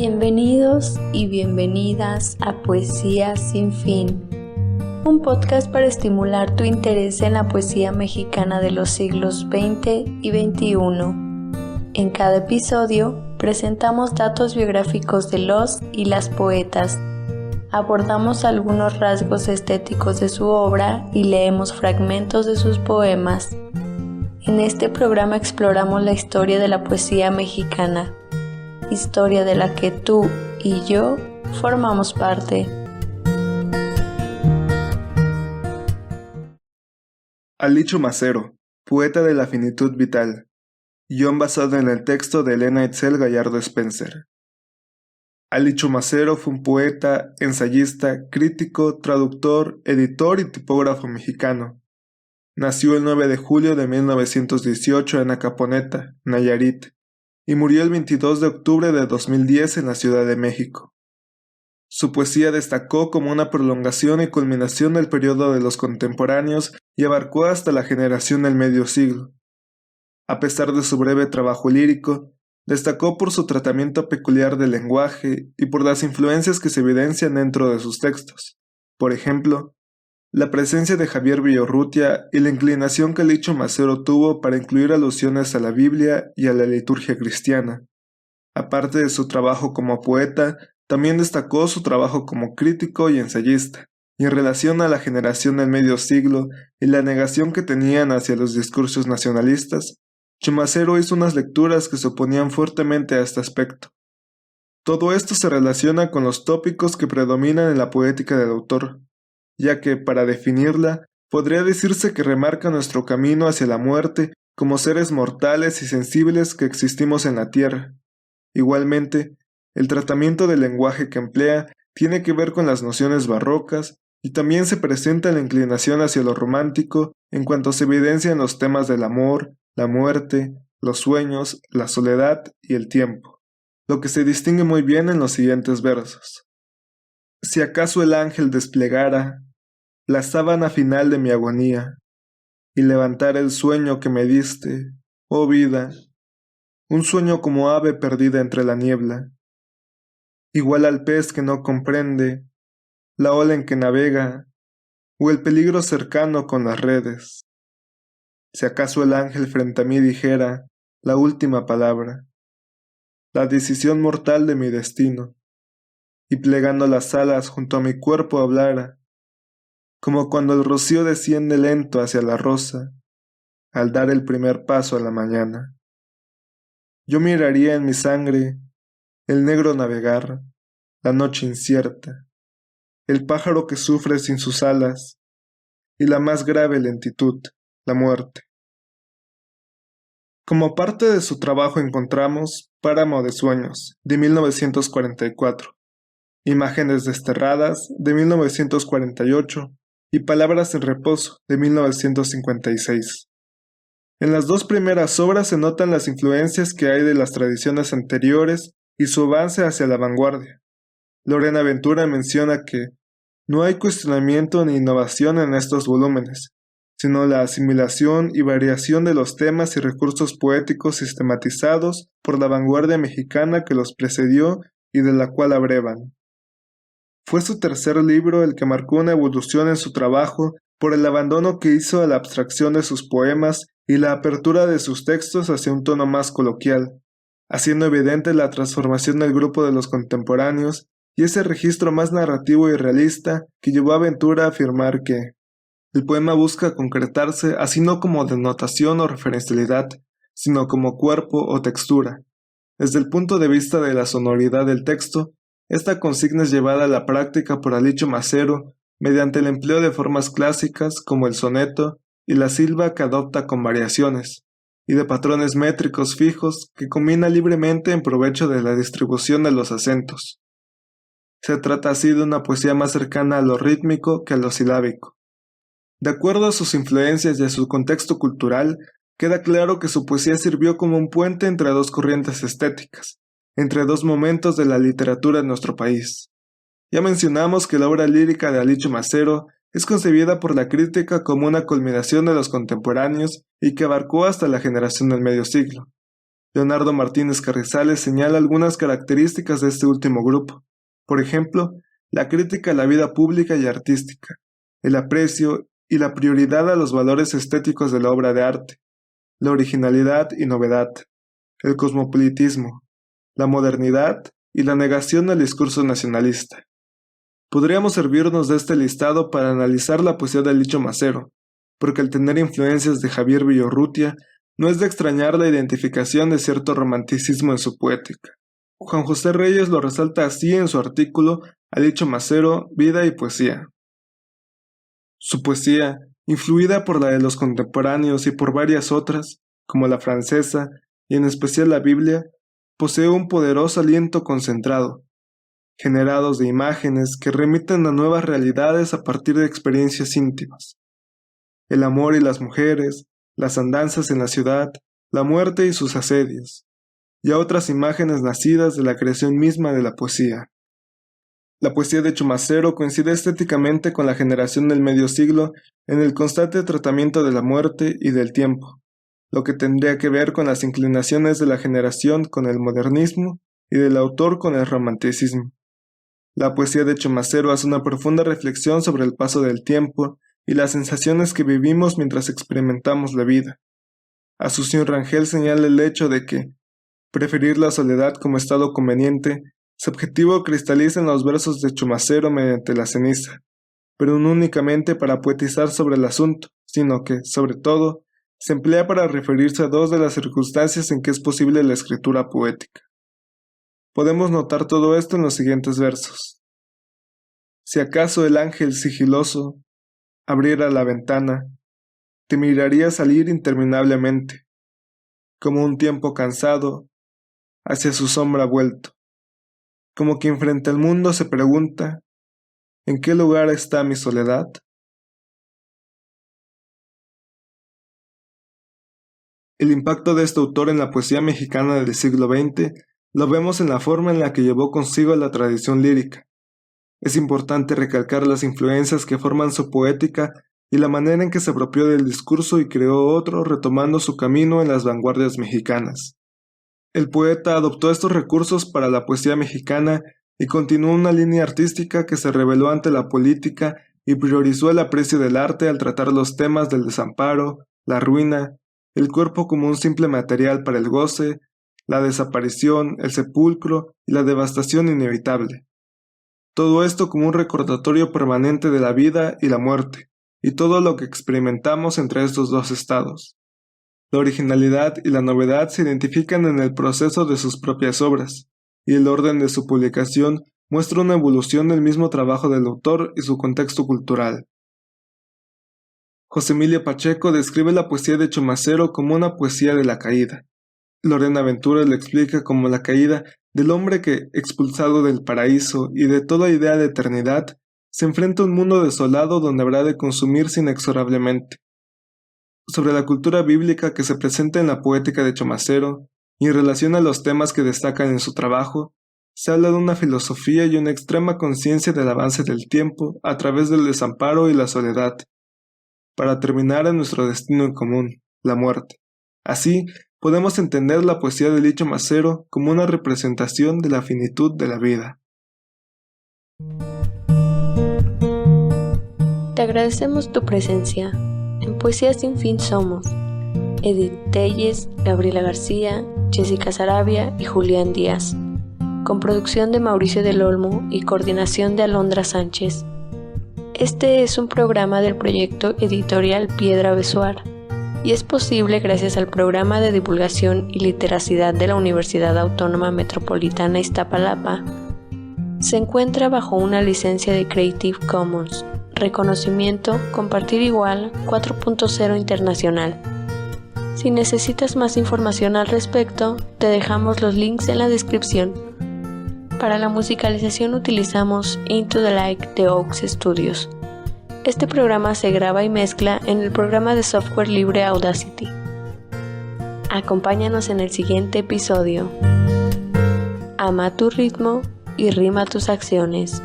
Bienvenidos y bienvenidas a Poesía Sin Fin, un podcast para estimular tu interés en la poesía mexicana de los siglos XX y XXI. En cada episodio presentamos datos biográficos de los y las poetas, abordamos algunos rasgos estéticos de su obra y leemos fragmentos de sus poemas. En este programa exploramos la historia de la poesía mexicana, historia de la que tú y yo formamos parte. Alicho Macero, poeta de la finitud vital. Guión basado en el texto de Elena Itzel Gallardo Spencer. Alicho Macero fue un poeta, ensayista, crítico, traductor, editor y tipógrafo mexicano. Nació el 9 de julio de 1918 en Acaponeta, Nayarit, y murió el 22 de octubre de 2010 en la Ciudad de México. Su poesía destacó como una prolongación y culminación del periodo de los contemporáneos y abarcó hasta la generación del medio siglo. A pesar de su breve trabajo lírico, destacó por su tratamiento peculiar del lenguaje y por las influencias que se evidencian dentro de sus textos. Por ejemplo, la presencia de Javier Villaurrutia y la inclinación que Alicho Macero tuvo para incluir alusiones a la Biblia y a la liturgia cristiana. Aparte de su trabajo como poeta, también destacó su trabajo como crítico y ensayista, y en relación a la generación del medio siglo y la negación que tenían hacia los discursos nacionalistas, Macero hizo unas lecturas que se oponían fuertemente a este aspecto. Todo esto se relaciona con los tópicos que predominan en la poética del autor, ya que, para definirla, podría decirse que remarca nuestro camino hacia la muerte como seres mortales y sensibles que existimos en la tierra. Igualmente, el tratamiento del lenguaje que emplea tiene que ver con las nociones barrocas y también se presenta la inclinación hacia lo romántico en cuanto se evidencian los temas del amor, la muerte, los sueños, la soledad y el tiempo, lo que se distingue muy bien en los siguientes versos. Si acaso el ángel desplegara la sábana final de mi agonía y levantara el sueño que me diste, oh vida, un sueño como ave perdida entre la niebla, igual al pez que no comprende la ola en que navega o el peligro cercano con las redes. Si acaso el ángel frente a mí dijera la última palabra, la decisión mortal de mi destino, y plegando las alas junto a mi cuerpo hablara, como cuando el rocío desciende lento hacia la rosa, al dar el primer paso a la mañana. Yo miraría en mi sangre el negro navegar, la noche incierta, el pájaro que sufre sin sus alas, y la más grave lentitud, la muerte. Como parte de su trabajo encontramos Páramo de Sueños, de 1944, Imágenes desterradas, de 1948, y Palabras en reposo, de 1956. En las dos primeras obras se notan las influencias que hay de las tradiciones anteriores y su avance hacia la vanguardia. Lorena Ventura menciona que no hay cuestionamiento ni innovación en estos volúmenes, sino la asimilación y variación de los temas y recursos poéticos sistematizados por la vanguardia mexicana que los precedió y de la cual abrevan. Fue su tercer libro el que marcó una evolución en su trabajo por el abandono que hizo a la abstracción de sus poemas y la apertura de sus textos hacia un tono más coloquial, haciendo evidente la transformación del grupo de los contemporáneos y ese registro más narrativo y realista que llevó a Ventura a afirmar que el poema busca concretarse así no como denotación o referencialidad, sino como cuerpo o textura. Desde el punto de vista de la sonoridad del texto, esta consigna es llevada a la práctica por Alicho Macero mediante el empleo de formas clásicas como el soneto y la silva que adopta con variaciones, y de patrones métricos fijos que combina libremente en provecho de la distribución de los acentos. Se trata así de una poesía más cercana a lo rítmico que a lo silábico. De acuerdo a sus influencias y a su contexto cultural, queda claro que su poesía sirvió como un puente entre dos corrientes estéticas, entre dos momentos de la literatura en nuestro país. Ya mencionamos que la obra lírica de Alicho Macero es concebida por la crítica como una culminación de los contemporáneos y que abarcó hasta la generación del medio siglo. Leonardo Martínez Carrizales señala algunas características de este último grupo. Por ejemplo, la crítica a la vida pública y artística, el aprecio y la prioridad a los valores estéticos de la obra de arte, la originalidad y novedad, el cosmopolitismo, la modernidad y la negación al discurso nacionalista. Podríamos servirnos de este listado para analizar la poesía de Licho Macero, porque al tener influencias de Javier Villaurrutia, no es de extrañar la identificación de cierto romanticismo en su poética. Juan José Reyes lo resalta así en su artículo A Licho Macero, Vida y Poesía. Su poesía, influida por la de los contemporáneos y por varias otras, como la francesa y en especial la Biblia, posee un poderoso aliento concentrado, generados de imágenes que remiten a nuevas realidades a partir de experiencias íntimas. El amor y las mujeres, las andanzas en la ciudad, la muerte y sus asedios, y a otras imágenes nacidas de la creación misma de la poesía. La poesía de Chumacero coincide estéticamente con la generación del medio siglo en el constante tratamiento de la muerte y del tiempo, lo que tendría que ver con las inclinaciones de la generación con el modernismo y del autor con el romanticismo. La poesía de Chumacero hace una profunda reflexión sobre el paso del tiempo y las sensaciones que vivimos mientras experimentamos la vida. Asunción Rangel señala el hecho de que preferir la soledad como estado conveniente, su objetivo cristaliza en los versos de Chumacero mediante la ceniza, pero no únicamente para poetizar sobre el asunto, sino que, sobre todo, se emplea para referirse a dos de las circunstancias en que es posible la escritura poética. Podemos notar todo esto en los siguientes versos. Si acaso el ángel sigiloso abriera la ventana, te miraría salir interminablemente, como un tiempo cansado, hacia su sombra vuelto, como quien frente al mundo se pregunta, ¿en qué lugar está mi soledad? El impacto de este autor en la poesía mexicana del siglo XX lo vemos en la forma en la que llevó consigo la tradición lírica. Es importante recalcar las influencias que forman su poética y la manera en que se apropió del discurso y creó otro retomando su camino en las vanguardias mexicanas. El poeta adoptó estos recursos para la poesía mexicana y continuó una línea artística que se rebeló ante la política y priorizó el aprecio del arte al tratar los temas del desamparo, la ruina, el cuerpo como un simple material para el goce, la desaparición, el sepulcro y la devastación inevitable. Todo esto como un recordatorio permanente de la vida y la muerte, y todo lo que experimentamos entre estos dos estados. La originalidad y la novedad se identifican en el proceso de sus propias obras, y el orden de su publicación muestra una evolución del mismo trabajo del autor y su contexto cultural. José Emilio Pacheco describe la poesía de Chumacero como una poesía de la caída. Lorena Ventura lo explica como la caída del hombre que, expulsado del paraíso y de toda idea de eternidad, se enfrenta a un mundo desolado donde habrá de consumirse inexorablemente. Sobre la cultura bíblica que se presenta en la poética de Chumacero y en relación a los temas que destacan en su trabajo, se habla de una filosofía y una extrema conciencia del avance del tiempo a través del desamparo y la soledad, para terminar en nuestro destino en común, la muerte. Así, podemos entender la poesía de Licho Macero como una representación de la finitud de la vida. Te agradecemos tu presencia. En Poesía Sin Fin somos Edith Telles, Gabriela García, Jessica Sarabia y Julián Díaz, con producción de Mauricio del Olmo y coordinación de Alondra Sánchez. Este es un programa del proyecto editorial Piedra Besoar y es posible gracias al Programa de Divulgación y Literacidad de la Universidad Autónoma Metropolitana Iztapalapa. Se encuentra bajo una licencia de Creative Commons, reconocimiento Compartir Igual 4.0 Internacional. Si necesitas más información al respecto, te dejamos los links en la descripción. Para la musicalización utilizamos Into the Light de Oaks Studios. Este programa se graba y mezcla en el programa de software libre Audacity. Acompáñanos en el siguiente episodio. Ama tu ritmo y rima tus acciones.